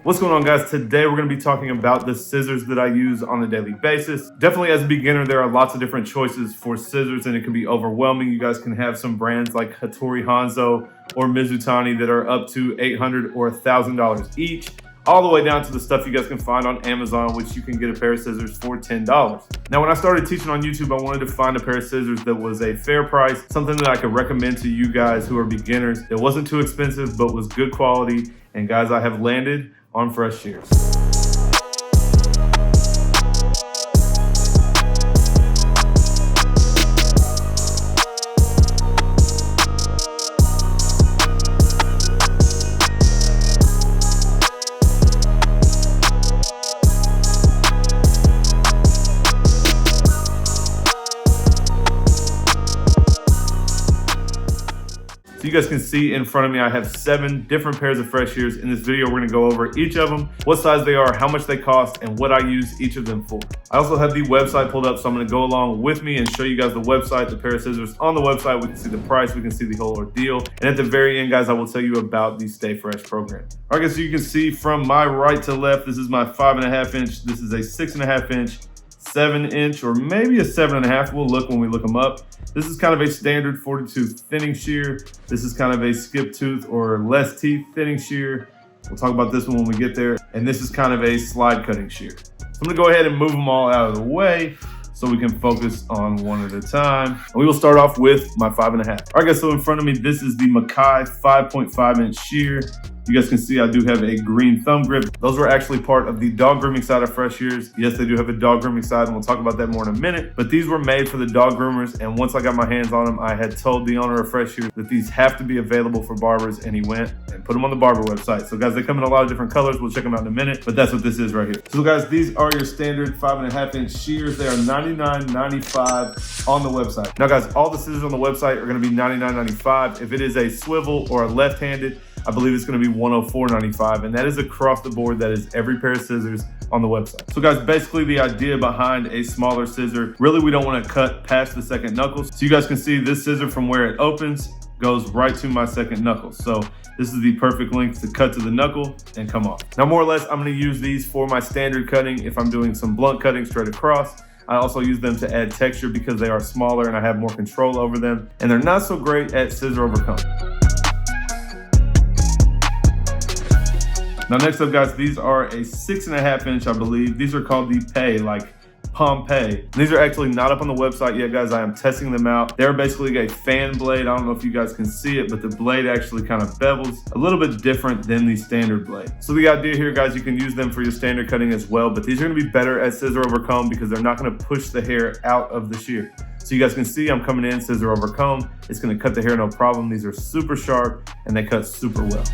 What's going on, guys? Today we're going to be talking about the scissors that I use on a daily basis. Definitely as a beginner, there are lots of different choices for scissors and it can be overwhelming. You guys can have some brands like Hattori Hanzo or Mizutani that are up to $800 or $1,000 each, all the way down to the stuff you guys can find on Amazon, which you can get a pair of scissors for $10. Now, when I started teaching on YouTube, I wanted to find a pair of scissors that was a fair price, something that I could recommend to you guys who are beginners. It wasn't too expensive, but was good quality. And guys, I have landed on FreshShears. You guys can see in front of me, I have 7 different pairs of FreshShears. In this video, we're gonna go over each of them, what size they are, how much they cost, and what I use each of them for. I also have the website pulled up, so I'm gonna go along with me and show you guys the website, the pair of scissors on the website. We can see the price, we can see the whole ordeal. And at the very end, guys, I will tell you about the Stay Fresh program. All right, guys, so you can see from my right to left, this is my 5.5 inch, this is a 6.5 inch, 7 inch, or maybe a 7.5. We'll look when we look them up. This is kind of a standard 40-tooth thinning shear. This is kind of a skip tooth or less teeth thinning shear. We'll talk about this one when we get there. And this is kind of a slide cutting shear. So I'm gonna go ahead and move them all out of the way so we can focus on one at a time. And we will start off with my 5.5. All right, guys, so in front of me, this is the Makai 5.5 inch shear. You guys can see I do have a green thumb grip. Those were actually part of the dog grooming side of FreshShears. Yes, they do have a dog grooming side, and we'll talk about that more in a minute. But these were made for the dog groomers, and once I got my hands on them, I had told the owner of FreshShears that these have to be available for barbers, and he went and put them on the barber website. So guys, they come in a lot of different colors. We'll check them out in a minute, but that's what this is right here. So guys, these are your standard 5.5 inch shears. They are $99.95 on the website. Now guys, all the scissors on the website are gonna be $99.95. If it is a swivel or a left-handed, I believe it's gonna be $104.95, and that is across the board. That is every pair of scissors on the website. So guys, basically the idea behind a smaller scissor, really we don't wanna cut past the second knuckle. So you guys can see this scissor from where it opens goes right to my second knuckle. So this is the perfect length to cut to the knuckle and come off. Now more or less, I'm gonna use these for my standard cutting if I'm doing some blunt cutting straight across. I also use them to add texture because they are smaller and I have more control over them. And they're not so great at scissor over comb. Now next up, guys, these are a 6.5 inch, I believe. These are called the Pay, like Pompeii. These are actually not up on the website yet, guys. I am testing them out. They're basically a fan blade. I don't know if you guys can see it, but the blade actually kind of bevels a little bit different than the standard blade. So the idea here, guys, you can use them for your standard cutting as well, but these are gonna be better at scissor over comb because they're not gonna push the hair out of the shear. So you guys can see I'm coming in scissor over comb. It's gonna cut the hair no problem. These are super sharp and they cut super well.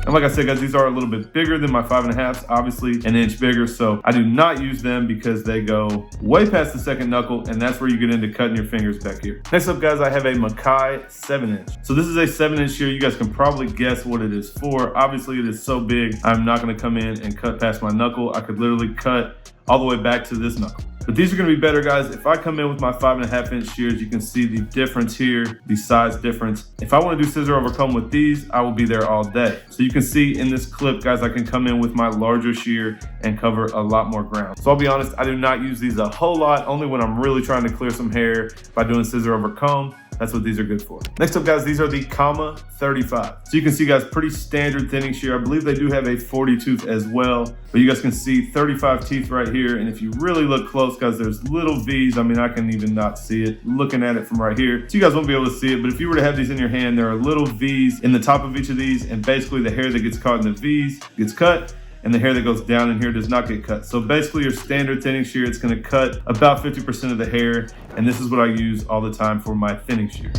And like I said, guys, these are a little bit bigger than my 5.5s, obviously an inch bigger. So I do not use them because they go way past the second knuckle, and that's where you get into cutting your fingers back here. Next up, guys, I have a Makai 7 inch. So this is a 7 inch shear. You guys can probably guess what it is for. Obviously, it is so big, I'm not gonna come in and cut past my knuckle. I could literally cut all the way back to this knuckle. But these are gonna be better, guys. If I come in with my 5.5 inch shears, you can see the difference here, the size difference. If I wanna do scissor over comb with these, I will be there all day. So you can see in this clip, guys, I can come in with my larger shear and cover a lot more ground. So I'll be honest, I do not use these a whole lot, only when I'm really trying to clear some hair by doing scissor over comb. That's what these are good for. Next up, guys, these are the 35. So you can see, guys, pretty standard thinning shear. I believe they do have a 40 tooth as well, but you guys can see 35 teeth right here. And if you really look close, guys, there's little V's. I mean, I can even not see it looking at it from right here. So you guys won't be able to see it, but if you were to have these in your hand, there are little V's in the top of each of these. And basically the hair that gets caught in the V's gets cut, and the hair that goes down in here does not get cut. So basically your standard thinning shear, it's gonna cut about 50% of the hair, and this is what I use all the time for my thinning shear.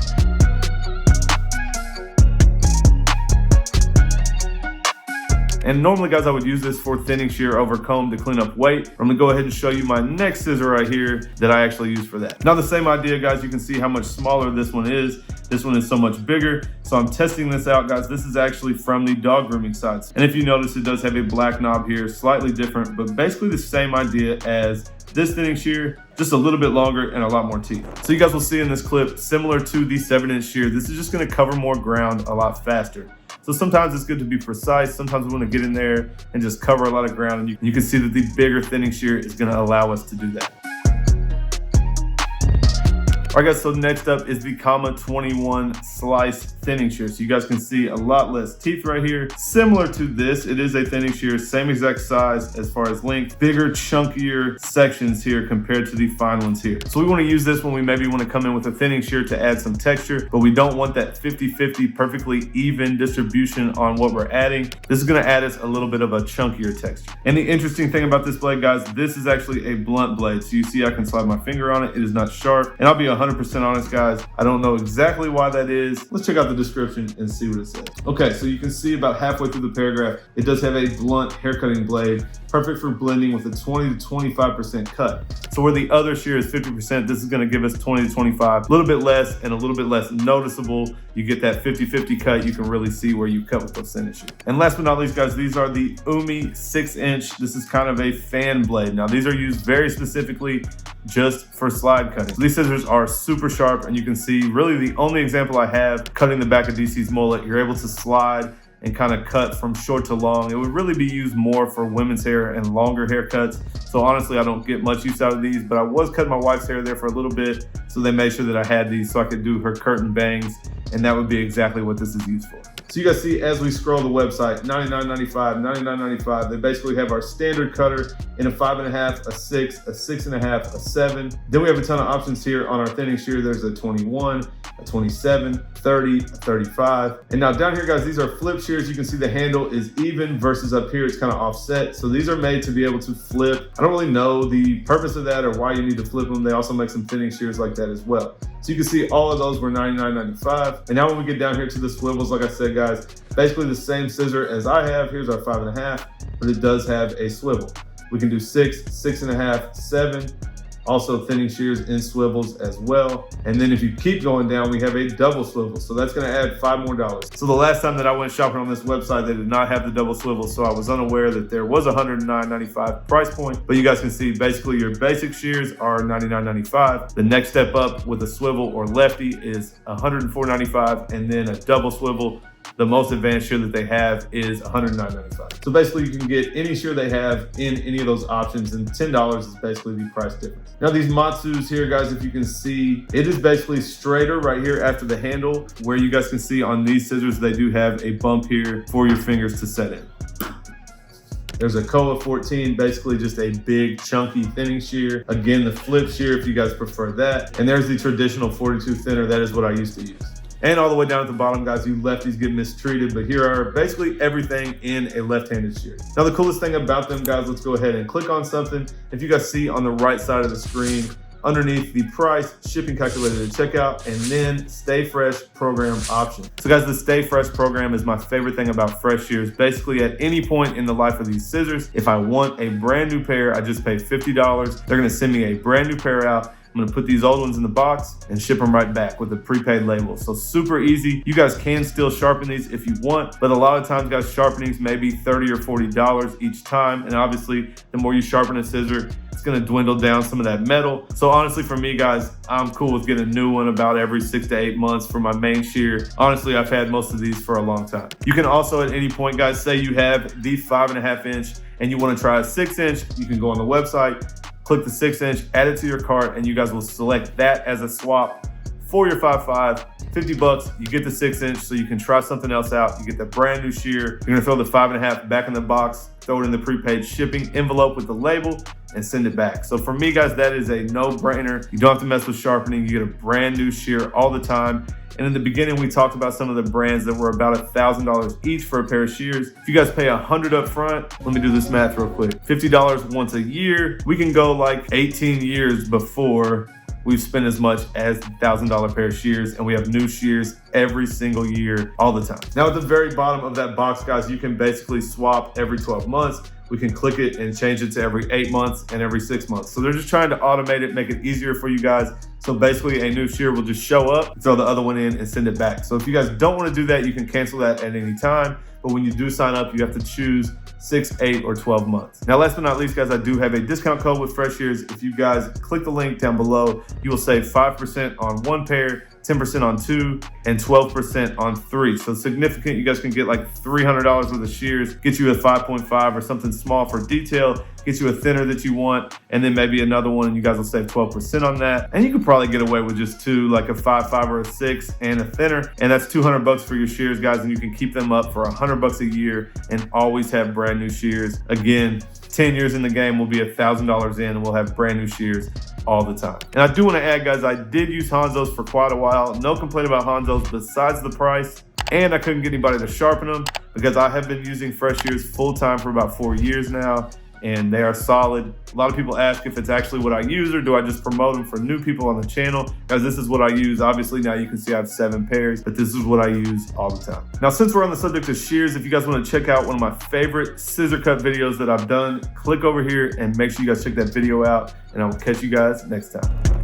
And normally, guys, I would use this for thinning shear over comb to clean up weight. I'm gonna go ahead and show you my next scissor right here that I actually use for that. Now the same idea, guys, you can see how much smaller this one is. This one is so much bigger. So I'm testing this out, guys. This is actually from the dog grooming sides. And if you notice, it does have a black knob here, slightly different, but basically the same idea as this thinning shear, just a little bit longer and a lot more teeth. So you guys will see in this clip, similar to the 7-inch shear, this is just gonna cover more ground a lot faster. So sometimes it's good to be precise. Sometimes we want to get in there and just cover a lot of ground. And you can see that the bigger thinning shear is going to allow us to do that. All right, guys, so next up is the 21 slice thinning shear. So you guys can see a lot less teeth right here. Similar to this, it is a thinning shear, same exact size as far as length, bigger, chunkier sections here compared to the fine ones here. So we want to use this when we maybe want to come in with a thinning shear to add some texture, but we don't want that 50-50 perfectly even distribution on what we're adding. This is going to add us a little bit of a chunkier texture. And the interesting thing about this blade, guys, this is actually a blunt blade. So you see I can slide my finger on it. It is not sharp. And I'll be 100% honest, guys, I don't know exactly why that is. Let's check out the description and see what it says. Okay, so you can see about halfway through the paragraph, it does have a blunt haircutting blade, perfect for blending with a 20 to 25% cut. So where the other shear is 50%, this is gonna give us 20 to 25, a little bit less and a little bit less noticeable. You get that 50-50 cut, you can really see where you cut with those thinning shears. And last but not least, guys, these are the Umi 6-inch. This is kind of a fan blade. Now these are used very specifically just for slide cutting. So these scissors are super sharp, and you can see really the only example I have cutting the back of DC's mullet. You're able to slide and kind of cut from short to long. It would really be used more for women's hair and longer haircuts. So honestly, I don't get much use out of these, but I was cutting my wife's hair there for a little bit, so they made sure that I had these so I could do her curtain bangs, and that would be exactly what this is used for. So you guys see as we scroll the website, $99.95, $99.95, they basically have our standard cutter in a 5.5, a 6, a 6.5, a 7. Then we have a ton of options here on our thinning shear. There's a 21, a 27, 30, a 35. And now down here, guys, these are flip shears. You can see the handle is even versus up here, it's kind of offset. So these are made to be able to flip. I don't really know the purpose of that or why you need to flip them. They also make some thinning shears like that as well. So you can see all of those were $99.95. And now when we get down here to the swivels, like I said, guys, basically the same scissor as I have. Here's our 5.5, but it does have a swivel. We can do 6, 6.5, 7. Also thinning shears in swivels as well. And then if you keep going down, we have a double swivel. So that's gonna add $5 more. So the last time that I went shopping on this website, they did not have the double swivel. So I was unaware that there was a $109.95 price point. But you guys can see basically your basic shears are $99.95. The next step up with a swivel or lefty is $104.95. And then a double swivel, the most advanced shear that they have is $109.95. So basically you can get any shear they have in any of those options, and $10 is basically the price difference. Now these Matsus here, guys, if you can see, it is basically straighter right here after the handle, where you guys can see on these scissors, they do have a bump here for your fingers to set in. There's a Koa 14, basically just a big chunky thinning shear. Again, the flip shear if you guys prefer that. And there's the traditional 42 thinner, that is what I used to use. And all the way down at the bottom, guys, you lefties get mistreated, but here are basically everything in a left-handed shear. Now, the coolest thing about them, guys, let's go ahead and click on something. If you guys see on the right side of the screen, underneath the price, shipping calculator to checkout, and then Stay Fresh program option. So guys, the Stay Fresh program is my favorite thing about FreshShears. Basically, at any point in the life of these scissors, if I want a brand new pair, I just pay $50. They're gonna send me a brand new pair out. I'm gonna put these old ones in the box and ship them right back with a prepaid label. So super easy. You guys can still sharpen these if you want, but a lot of times, guys, sharpenings may be $30 or $40 each time. And obviously, the more you sharpen a scissor, it's gonna dwindle down some of that metal. So honestly, for me, guys, I'm cool with getting a new one about every 6 to 8 months for my main shear. Honestly, I've had most of these for a long time. You can also at any point, guys, say you have the 5.5 inch and you wanna try a 6 inch, you can go on the website, click the 6 inch, add it to your cart, and you guys will select that as a swap for your 5.5, $50, you get the 6 inch so you can try something else out. You get the brand new shear. You're gonna throw the 5.5 back in the box, throw it in the prepaid shipping envelope with the label, and send it back. So for me, guys, that is a no-brainer. You don't have to mess with sharpening. You get a brand new shear all the time. And in the beginning, we talked about some of the brands that were about $1,000 each for a pair of shears. If you guys pay $100 up front, let me do this math real quick. $50 once a year, we can go like 18 years before we've spent as much as the $1,000 pair of shears, and we have new shears every single year, all the time. Now at the very bottom of that box, guys, you can basically swap every 12 months. We can click it and change it to every 8 months and every 6 months. So they're just trying to automate it, make it easier for you guys. So basically a new shear will just show up, throw the other one in and send it back. So if you guys don't want to do that, you can cancel that at any time. but when you do sign up, you have to choose 6, 8, or 12 months. Now, last but not least, guys, I do have a discount code with FreshShears. If you guys click the link down below, you will save 5% on 1 pair, 10% on 2, and 12% on 3. So significant. You guys can get like $300 worth of shears, get you a 5.5 or something small for detail, get you a thinner that you want, and then maybe another one, and you guys will save 12% on that. And you could probably get away with just 2, like a 5.5 or a 6 and a thinner, and that's $200 for your shears, guys, and you can keep them up for $100 a year and always have brand new shears. Again, 10 years in the game, we'll be $1,000 in, and we'll have brand new shears all the time. And I do want to add, guys, I did use Hanzo's for quite a while. No complaint about Hanzo's besides the price, and I couldn't get anybody to sharpen them because I have been using FreshShears full time for about 4 years now, and they are solid. A lot of people ask if it's actually what I use or do I just promote them for new people on the channel. Guys, this is what I use. Obviously now you can see I have 7 pairs, but this is what I use all the time. Now, since we're on the subject of shears, if you guys want to check out one of my favorite scissor cut videos that I've done, click over here and make sure you guys check that video out, and I will catch you guys next time.